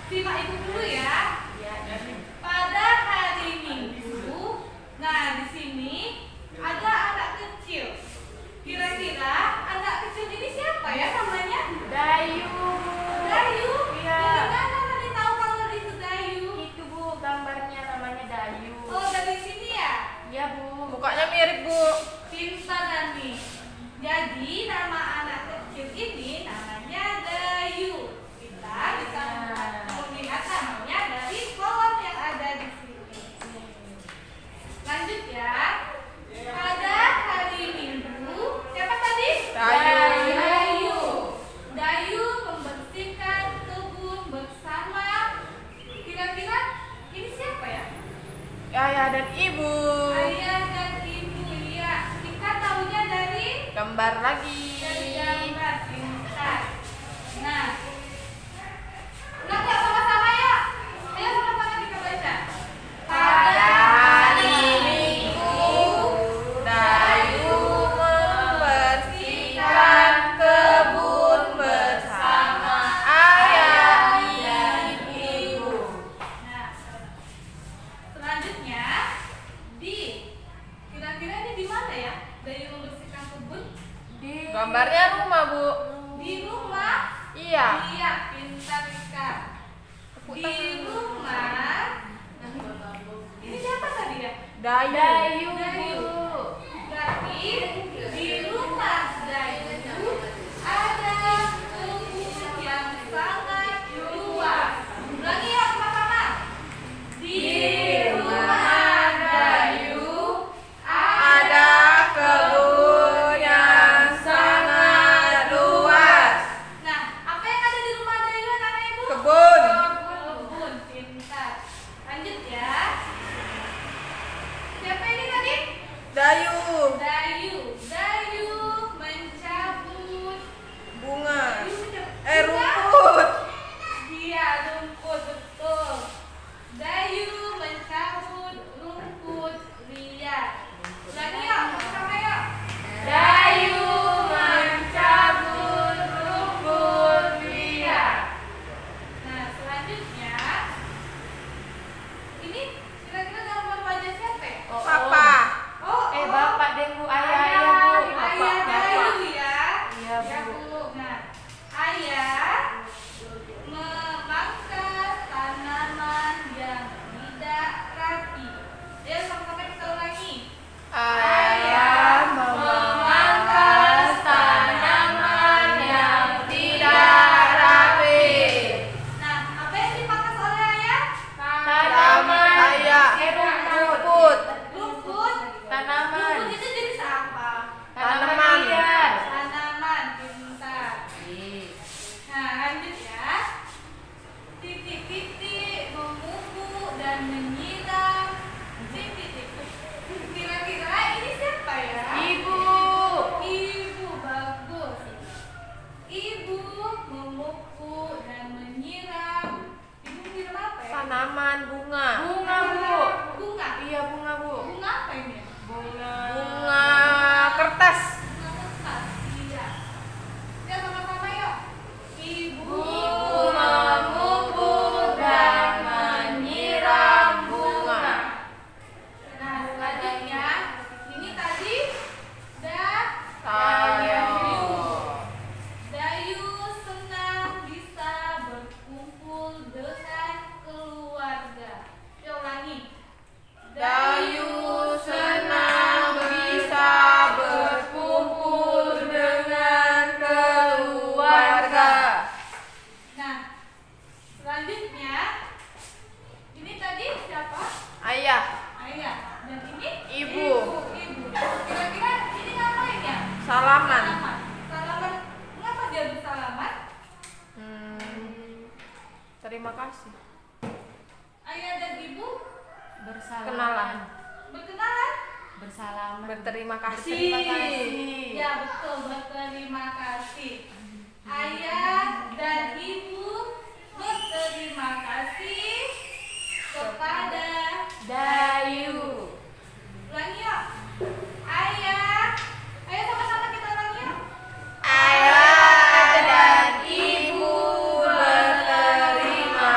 simak ibu dulu ya. Pada hari Minggu, nah di sini ada anak kecil. Kira-kira anak kecil ini siapa ya namanya? Dayu. Dayu? Iya. Dari mana tadi tahu kalau itu Dayu? Itu Bu, gambarnya namanya Dayu. Oh, dari sini ya? Iya Bu. Mukanya mirip Bu. Pintar Nani. Jadi nama anak kecil ini namanya Dayu. Kita bisa melihat namanya dari kolom yang ada di sini. Lanjut ya. Pada hari Minggu, siapa tadi? Dayu. Dayu membersihkan kebun bersama. Kira-kira ini siapa ya? Ayah dan Ibu. Ayah dan ibu ya. Kita tahunya dari Gambar lagi. gambar pintar. Nah, ulang ya sama-sama ya. Ayo sama-sama kita baca. Pada hari Minggu, Dayu membersihkan kebun bersama ayah dan ibu. Nah, selanjutnya kira-kira ini di mana ya? Dayu membersihkan kebun Gambarnya rumah Bu. di rumah. Iya. Iya, pintar Rika. Di rumah. Ini siapa tadi ya? Dayu. Bu. Berarti di rumah Dayu ada kebun yang sangat luas. Ulangi ya sama-sama. Di rumah Dayu Ada kebun yang sangat luas. Nah, apa yang ada di rumah Dayu anak ibu? Kebun. Kebun, pintar. Lanjut ya. Siapa ini tadi? Dayu. Dayu mencabut Bunga. bunga. Rumput. Iya, rumput betul. Dayu mencabut rumput liar. Ulangi yuk, sama yuk. Dayu mencabut rumput liar. Nah, selanjutnya ini kira-kira gambar wajah siapa ya? Papa. Oh, Bapak deh Bu, ayah ya Bu. Ayah Dayu ya. Iya, Ya, Bu. Bu. Nah, ayah memangkas tanaman yang tidak rapi. Ayo sama-sama kita ulangi. Ayah memangkas tanaman yang tidak rapi. Nah, apa yang dipangkas oleh ayah? Tanaman. Ayah. Rumput. Rumput. Tanaman. Rumput itu jenis apa? Tanaman. liar. Tanaman, pintar. Nah, lanjut ya. Titik-titik memupuk dan menyiram. Titik-titik. Kira-kira ini siapa ya? Ibu. Ibu, bagus. Ibu memupuk dan menyiram. Ibu menyiram apa ya? Tanaman bunga. Bunga Bu. Bunga. Iya bunga Bu. Bunga apa ini? Bunga. Bunga kertas. Bunga kertas. Iya. Ya sama-sama yuk. Ibu memupuk dan menyiram bunga. Nah, selanjutnya ini tadi Dayu senang bisa berkumpul dengan keluarga. Yuk ulangi. Dayu senang bisa berkumpul dengan keluarga. Nah, selanjutnya ini tadi siapa? Ayah. Ayah. Dan ini Ibu. Ibu. Kira-kira ini ngapain ya? Salaman. Salaman. Mengapa dia bersalaman? Terima kasih. Ayah dan ibu Bersalaman. Kenalan. berkenalan. Bersalaman. Berterima kasih. Terima kasih. Ya betul, berterima kasih. Ayah dan ibu berterima kasih kepada Dayu. ulangi yuk. Ayah, ayo sama-sama kita ulangi yuk. Ayah dan ibu berterima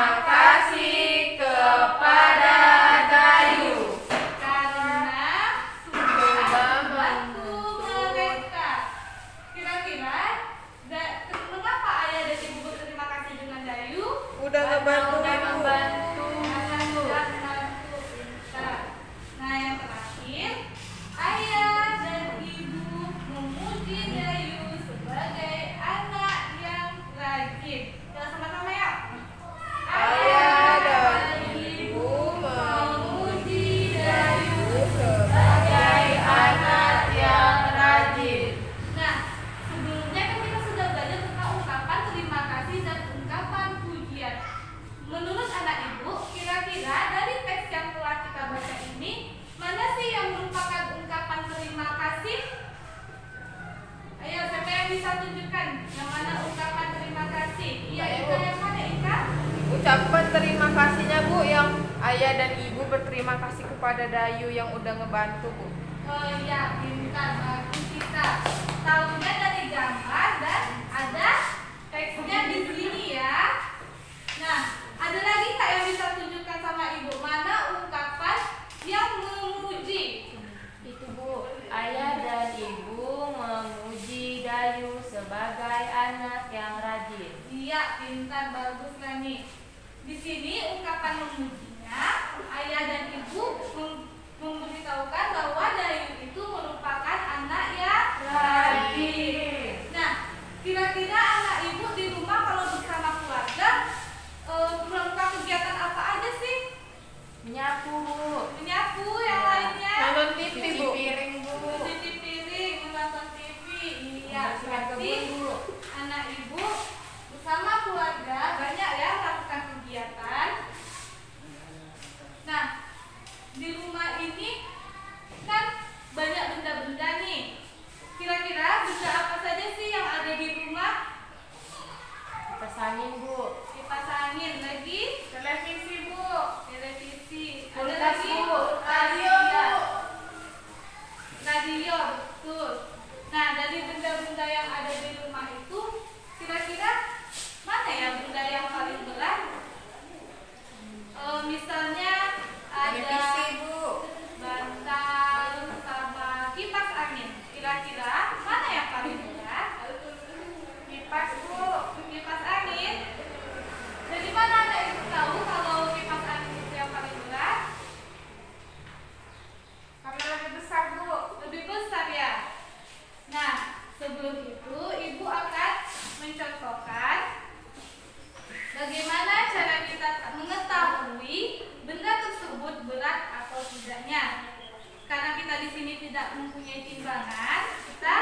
Apa terima kasihnya Bu yang ayah dan ibu berterima kasih kepada Dayu yang udah ngebantu Bu? Oh iya, pintar, bagus kita. Tahunya dari gambar dan ada teksnya di sini ya. Nah, ada lagi nggak yang bisa tunjukkan sama ibu? Mana ungkapan yang memuji? Itu Bu, ayah dan ibu memuji Dayu sebagai anak yang rajin. Iya, pintar, bagus Lani. Di sini ungkapan memujinya, ayah dan ibu memberitahukan bahwa Dayu itu merupakan anak yang rajin. Nah, kira-kira anak ibu di rumah kalau bersama keluarga melakukan kegiatan apa aja sih? Menyapu Bu, Menyapu, yang lainnya Nonton TV cuci Bu. piring Bu, cuci piring, menonton TV. Iya, membersihkan berarti kebun Bu. anak ibu bersama keluarga banyak ya melakukan kegiatan. Nah, di rumah ini kan banyak benda-benda nih. Kira-kira benda apa saja sih yang ada di rumah? Kipas angin Bu, Kipas angin, lagi televisi Bu, televisi. Ada Kulkas, lagi Bu. radio Bu. Radio, betul. Nah, dari benda-benda yang ada di rumah itu, kira-kira mana ya benda yang paling berat? Misalnya ada Televisi Bu. bantal sama kipas angin. Kira-kira mana yang paling berat? Kipas Bu, kipas angin. Dari mana Anda itu tahu kalau kipas angin itu yang paling berat? Karena lebih besar Bu. Lebih besar ya. Nah, sebelum itu Ibu akan mencontohkan bagaimana cara kita mengetahui benda tersebut berat atau tidaknya. Karena kita di sini tidak mempunyai timbangan, kita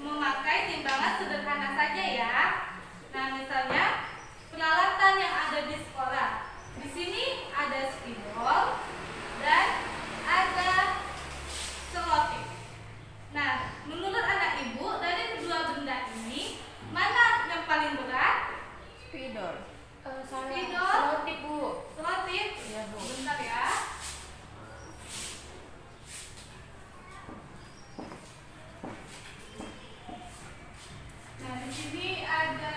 memakai timbangan sederhana saja ya. Nah, misalnya peralatan yang ada di sekolah. Di sini ada spidol dan ada selotip. Nah, menurut anak ibu dari kedua benda ini mana yang paling berat? Spidol. Spidol. selotip Bu. Selotip. Iya Bu. Bentar ya. Nah, di sini ada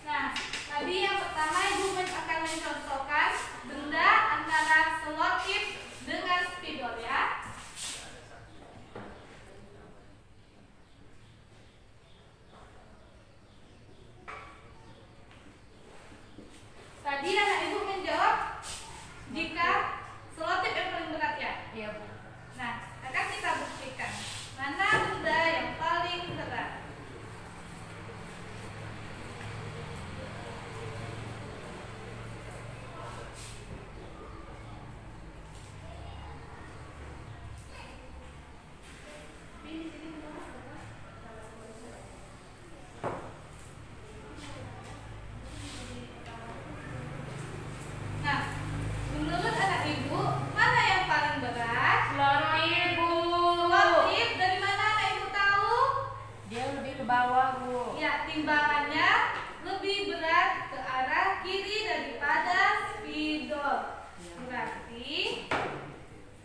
Nah, tadi yang pertama Ibu akan mencontohkan benda antara selotip dengan spidol ya. Tadi anak Ibu menjawab jika selotip yang paling berat ya. Iya Bu. Nah, akan kita buktikan mana benda yang paling berat. Nah, menurut anak ibu, mana yang paling berat? Selotip Bu. Selotip, dari mana anak ibu tahu? Dia lebih ke bawah Bu. Ya, timbangannya lebih berat ke arah kiri daripada spidol. Berarti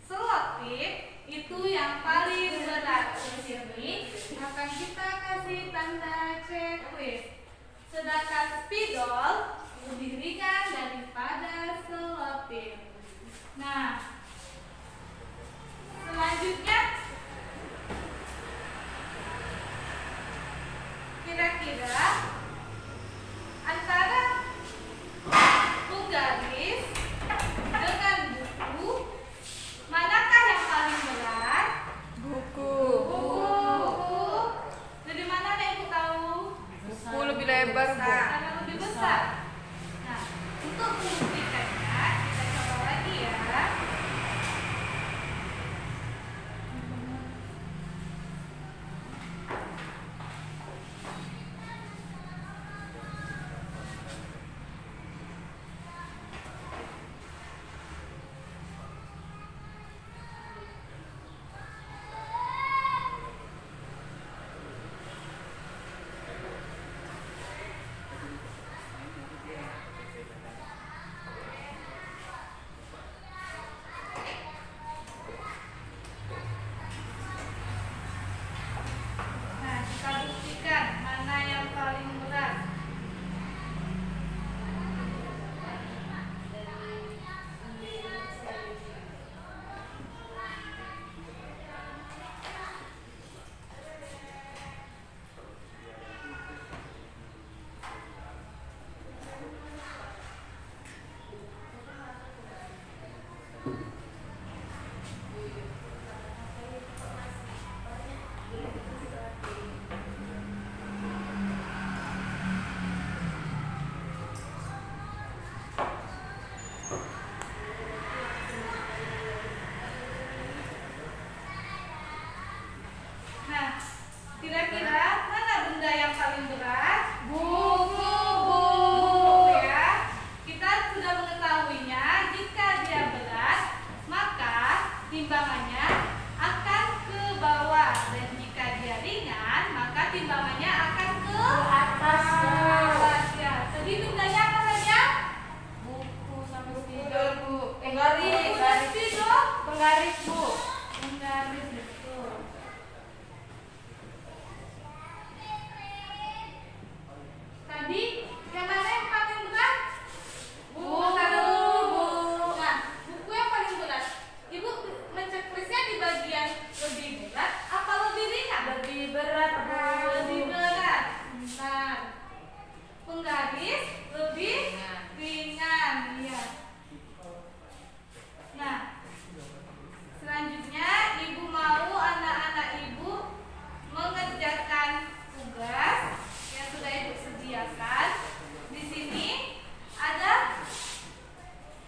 selotip itu yang paling berat. Di sini akan kita kasih tanda checklist. Sedangkan spidol lebih ringan daripada selotip. Nah, selanjutnya kira-kira antara penggaris dengan buku manakah yang paling berat? Buku. Buku. Dari mana Nek Ibu tahu? Buku lebih lebar besar. Nah, untuk membuktikannya kita coba lagi ya. Nah, kita buktikan mana yang paling berat. Nah, kira-kira mana benda yang paling berat? Buku, Buku ya. Kita sudah mengetahuinya. Jika dia berat, maka timbangannya akan ke bawah, dan jika dia ringan, maka timbangannya akan ke atas. atas ya. Jadi bendanya apa saja? Buku sama Udah, spidol. Bu. Penggaris, spidol, Penggaris, Bu. penggaris betul. Tadi yang mana yang paling berat? Buku. Nah, buku yang paling berat. Ibu menceklisnya di bagian lebih berat apa lebih ringan? Lebih berat, Bu. Lebih berat. Benar. Penggaris lebih ringan. Iya. Nah, selanjutnya ibu mau anak-anak ibu mengerjakan tugas yang sudah ibu sediakan. Di sini ada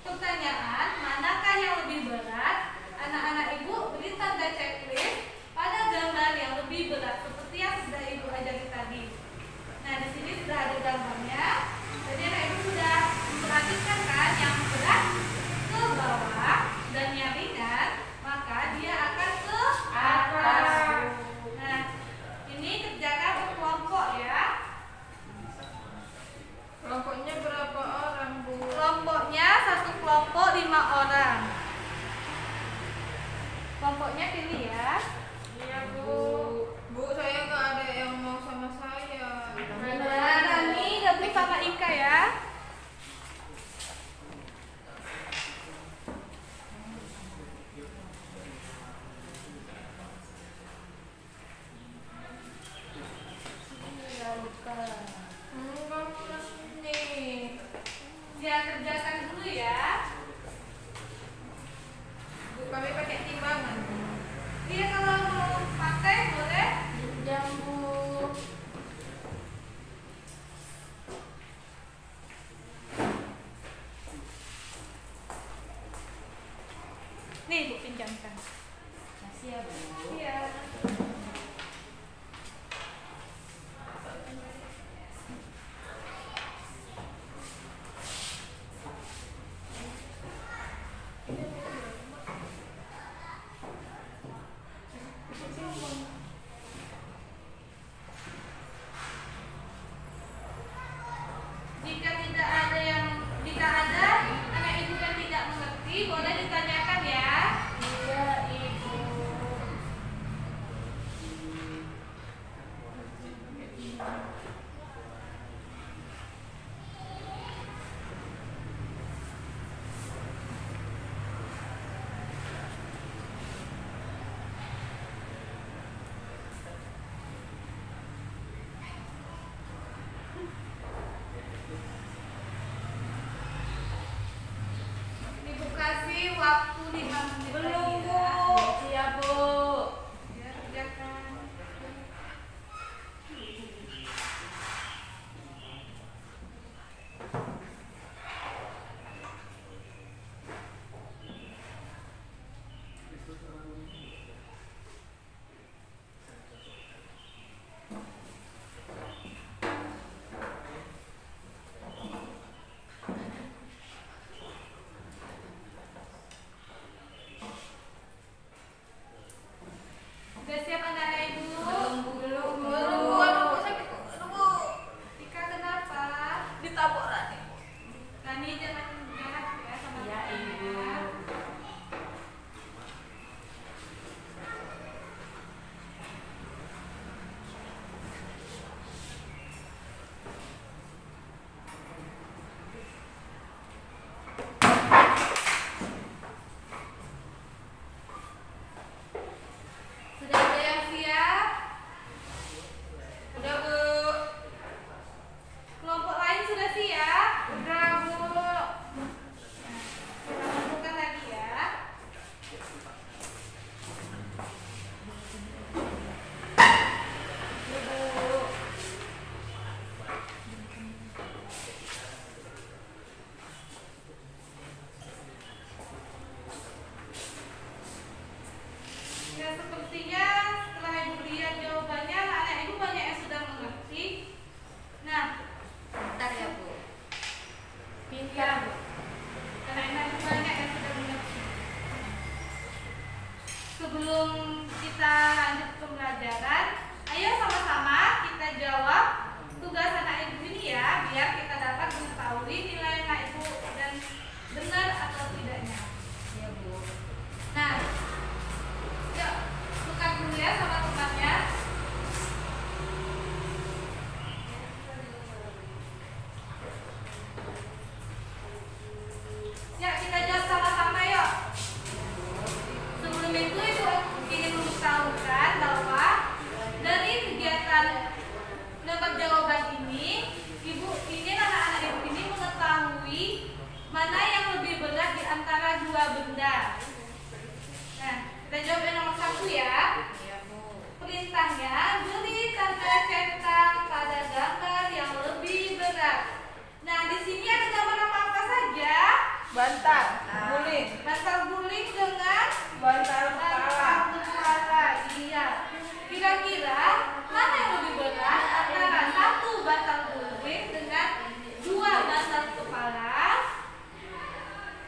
pertanyaan, manakah yang lebih berat? Anak-anak ibu beri tanda checklist pada gambar yang lebih berat seperti yang sudah ibu ajari tadi. Nah, di sini sudah ada gambarnya. Jadi anak ibu sudah memperhatikan kan yang berat ke bawah dan yang ringan maka dia akan ke atas. Nah, ini kerjakan berkelompok ya. Kelompoknya berapa orang, Bu? Kelompoknya satu kelompok 5 orang. Kelompoknya pilih ya. Iya, Bu. Bu, saya nggak ada yang mau sama saya. Nah, Rani gabung sama Ika ya. Enggak mulai nih. Dia kerjakan dulu ya. Bu, kami pakai timbangan. Dia kalau mau pakai boleh. Jam, Bu. Nih, Bu pinjamkan. Kasih ya, Bu. Iya. Jika ada anak ibu yang tidak mengerti, boleh ditanyakan ya. Iya, Ibu. Ibu kasih waktu 5 menit Belum, lagi Bu. ya. Siap, Bu. Ya, kerjakan. ditabok Rani. Rani jangan jahat ya sama Iya, Ibu. Sudah ada yang siap? Udah, Bu. Kelompok lain sudah siap? Udah, Bu. Kita lakukan lagi ya. Ya, sepertinya setelah Ibu lihat jawabannya, anak Ibu banyak yang sudah mengerti. Nah, Bentar ya, Bu. pintar Bu. Karena Ibu banyak yang sudah mengerti. Sebelum kita lanjut pembelajaran, ayo sama-sama kita jawab tugas anak Ibu ini ya, biar kita dapat mengetahui nilai anak Ibu dan benar atau tidaknya. Iya, Bu. Nah, yuk tukar dulu ya sama temannya. Ya, kita jawab sama-sama yuk. Sebelum itu Ibu ingin memberitahukan bahwa dari kegiatan menebak jawaban ini, Ibu ingin anak-anak Ibu ini mengetahui mana yang lebih berat di antara dua benda. Nah, kita jawab yang nomor 1 ya. Iya, Bu. Perintahnya beri tanda centang pada gambar yang lebih berat. Nah, di sini ada gambar apa saja? Bantal, guling, Bantal guling dengan bantal kepala. kepala. Iya. Kira-kira mana yang lebih berat antara satu bantal guling dengan dua bantal kepala?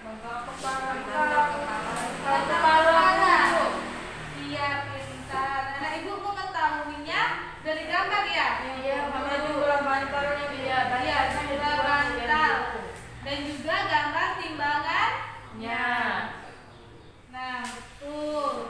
Bantal kepala. Bantal kepala. Iya, pintar. Nah, Ibu mengetahuinya dari gambar ya? Iya, sama juga bantalnya. Iya, Iya, juga bantal. Dan juga gambar timbangannya. Ya. Nah, betul.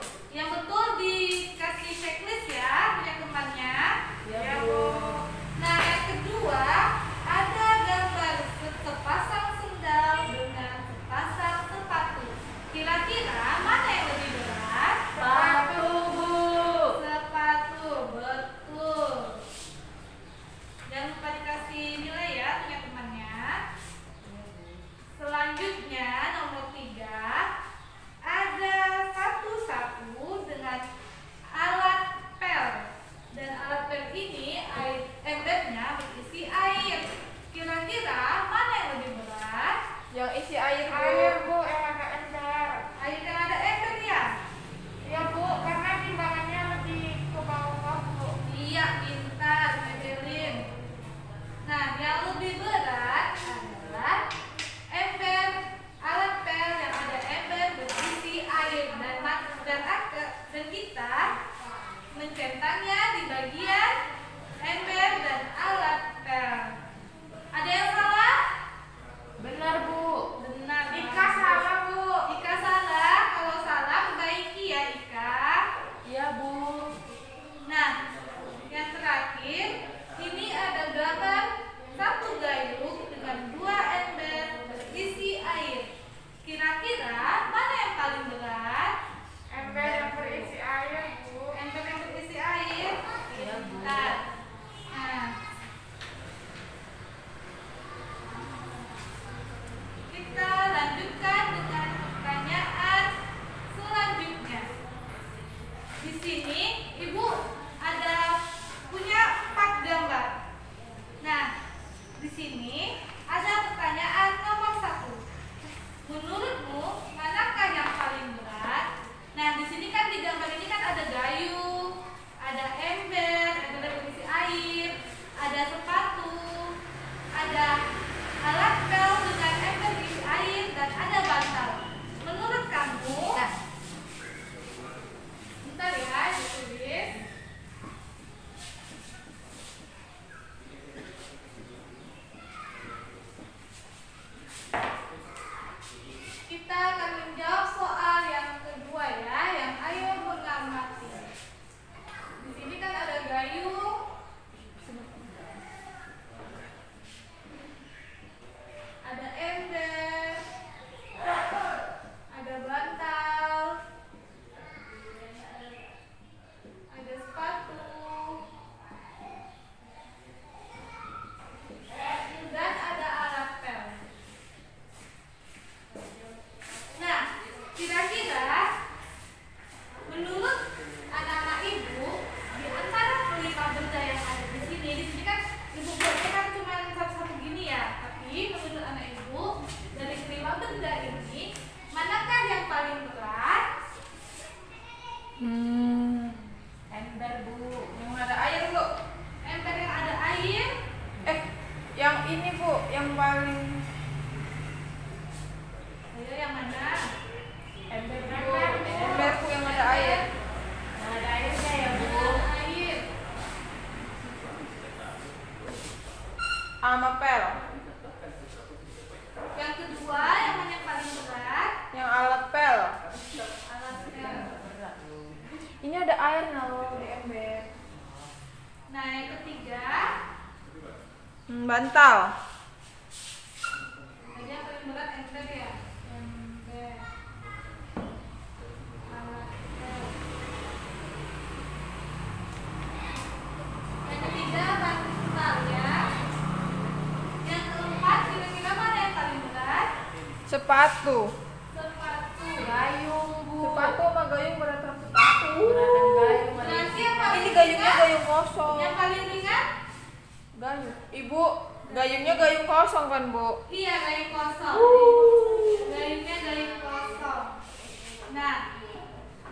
ini Bu, yang paling Ayo yang mana? Ember Bu. ember Bu yang ada air. Yang ada airnya ya Bu. Air. Sama pel. Yang kedua, yang mana yang paling berat? Yang alat pel. Alatnya. Berat Bu. Ini ada airnya loh di ember. Nah, yang ketiga, Bantal. jadi yang paling berat ember ya. Ember. Alatnya. Yang ketiga, bantal ya. Yang keempat, kira-kira mana yang paling berat? Sepatu. Sepatu. Gayung Bu. Sepatu sama gayung beratan sepatu. Beratan gayung. ada Nanti di yang sini. paling Ini gayungnya ringan. gayung kosong. Yang paling ringan? Gayung. Ibu, gayungnya gayung kosong kan Bu? Iya, gayung kosong. Gayungnya gayung kosong. Nah,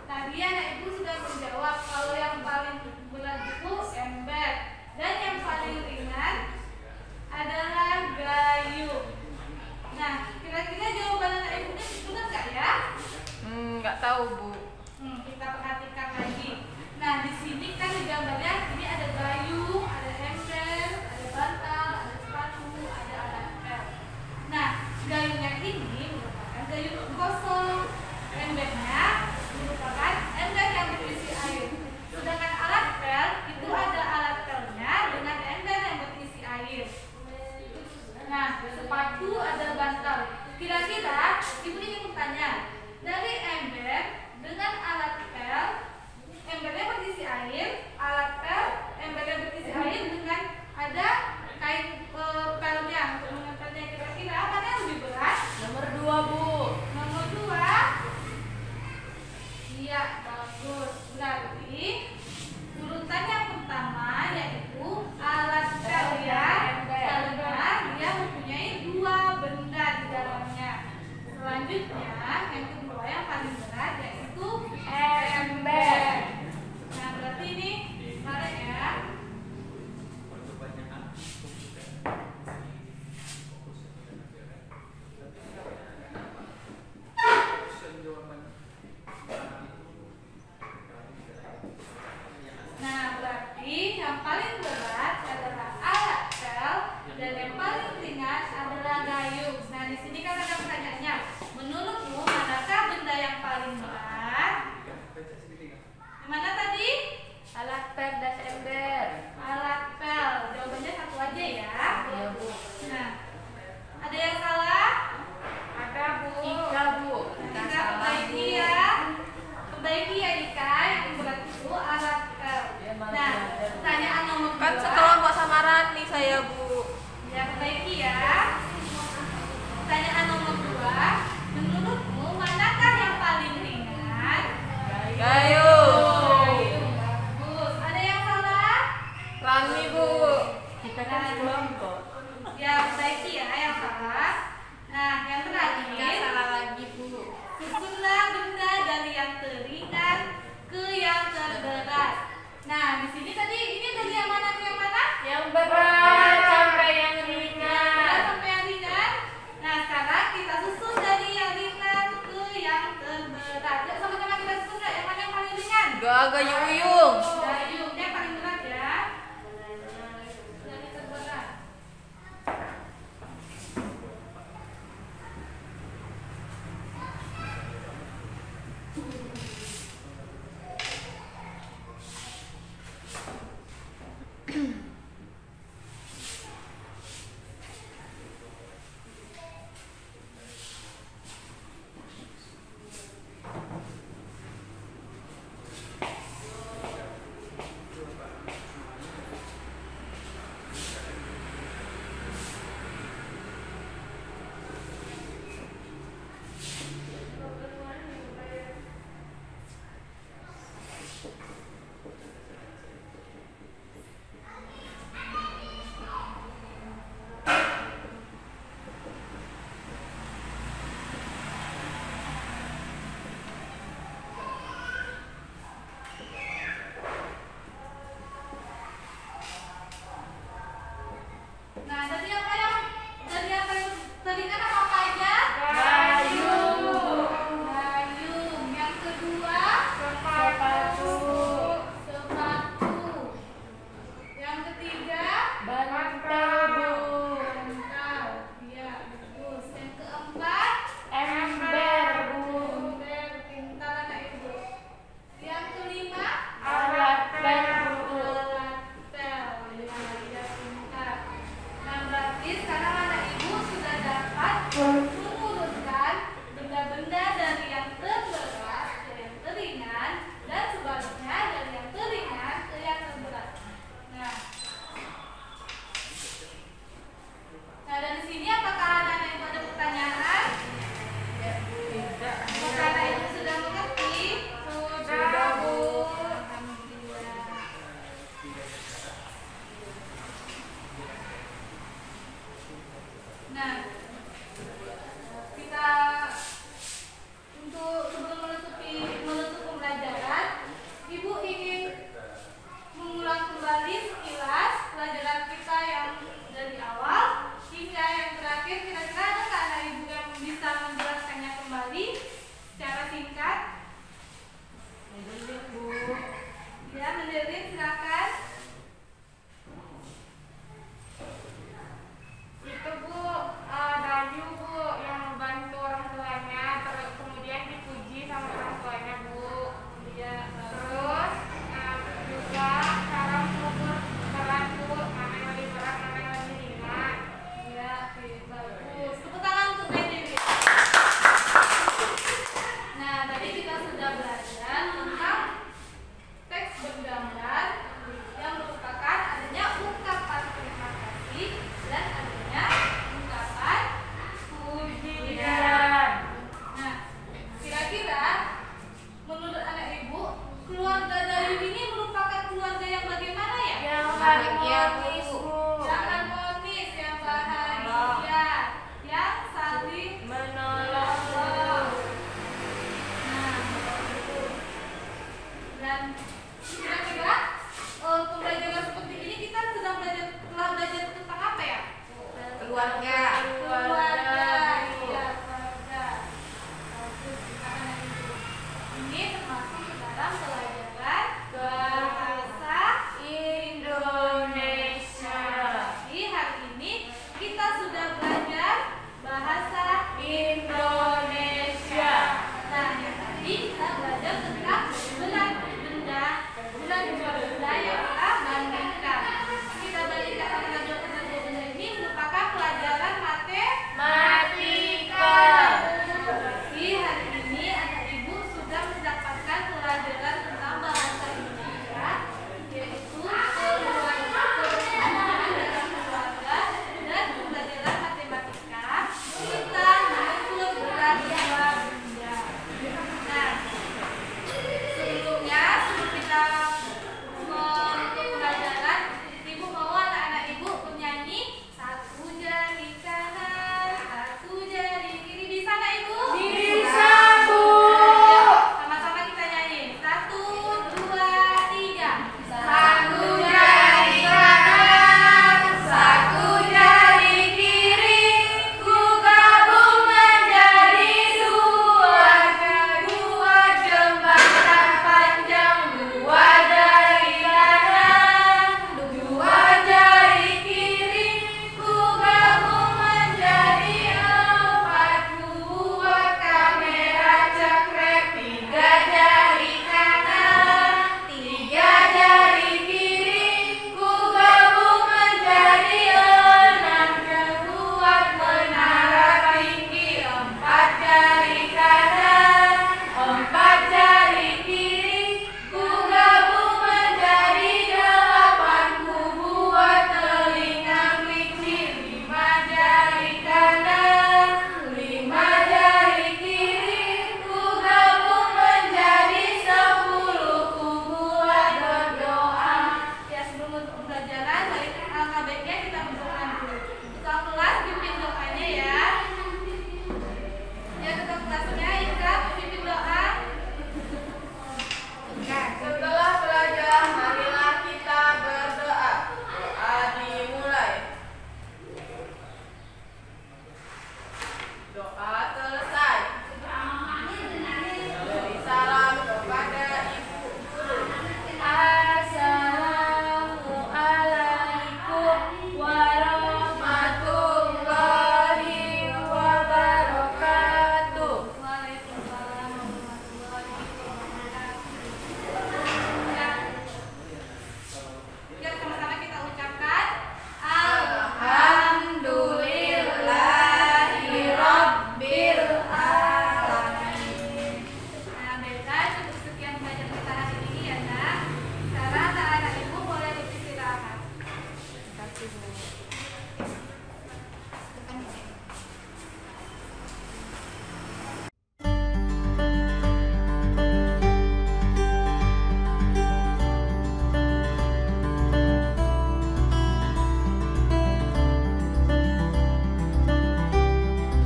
tadi anak ibu sudah menjawab kalau yang paling berat itu ember dan yang paling ringan adalah gayung. Nah, kira-kira jawaban anak ibu ini benar nggak ya? Nggak tahu Bu. Kita perhatikan lagi. Nah, di sini kan di gambarnya ini ada gayung, ada ember, ada bantal, ada sepatu, ada alat pel. Nah, gayungnya ini merupakan gayung kosong. Embernya merupakan ember yang berisi air. Sedangkan alat pel itu ada alat pelnya dengan ember yang berisi air. Nah, sepatu ada bantal. Kira-kira ibu ingin bertanya, dari ember dengan alat pel, embernya berisi air, alat pel, embernya berisi air dengan ada kain pelnya untuk menempelnya. Kira-kira mana yang lebih berat? Nomor 2 Bu. Nomor 2. Iya, bagus. Berarti urutan yang pertama yaitu alat pel ya, karena dia mempunyai 2 benda di dalamnya. Selanjutnya yang kedua yang paling berat yaitu ember. Nah, berarti ini mana ya? Nah, berarti yang paling berat adalah alat pel dan yang paling ringan adalah gayung. Nah, di sini kan ada pertanyaannya. Menurutmu manakah benda yang paling berat? Yang mana tadi? Alat pel dan ember. Alat pel. Jawabannya satu aja ya. Iya Bu. Nah, ada yang salah? Ada Bu. Ika Bu. Kita salah perbaiki Bu. ya. Perbaiki ya Ika. Yang berat itu alat pel. Ya, malah Nah, belajar. pertanyaan nomor 2. Kan sekelompok sama Rani saya Bu. Ya, perbaiki ya. Pertanyaan nomor 2. Menurutmu manakah yang paling ringan? Gayung. Gayung. Bagus. Ada yang salah? teringan apa aja? Dayung. Dayung. Yang kedua, Sepatu. sepatu. Yang ketiga, Bantal, Bu. bantal. Iya, bagus. Yang keempat, Ember, Bu. ember. Pintar anak ibu. Yang kelima, Alat pel, Bu. alat pel. Ya, pintar. Nah, berarti sekarang anak ibu sudah dapat mengurutkan benda-benda dari yang terberat ke yang teringan dan sebaliknya dari yang teringan ke yang terberat. Nah, dari sini apakah anak-anak ibu ada pertanyaan? Tidak. Apakah anak ibu sudah mengerti? Sudah, Bu. Alhamdulillah. Nah, kita untuk sebelum menutup pembelajaran, ibu ingin mengulang kembali sekilas pelajaran kita yang dari awal hingga yang terakhir. Kira-kira ada nggak anak ibu yang bisa menjelaskannya kembali secara singkat? Mendelik, Bu. Ya, mendelik, silakan. Itu Bu, Dayu Bu yang membantu orang tuanya, terus kemudian dipuji sama orang tuanya Bu. Iya, Terus juga cara mengukur berat Bu, mana yang lebih berat, mana yang lebih ringan. iya, oke, bagus. Tepuk tangan untuk Dewi. Nah, tadi kita sudah belajar tentang teks bergambar yang merupakan adanya ungkapan terima kasih dan adanya ungkapan pujian. Nah, kira-kira menurut anak ibu, keluarga Dayu ini merupakan keluarga yang bagaimana ya? Yang Bahagia, harmonis, Bu. Bu. Yang harmonis, yang bahagia, yang saling Menolong, Bu. Nah, dan kira-kira pembelajaran seperti ini kita telah belajar tentang apa ya? Keluarga. Keluarga.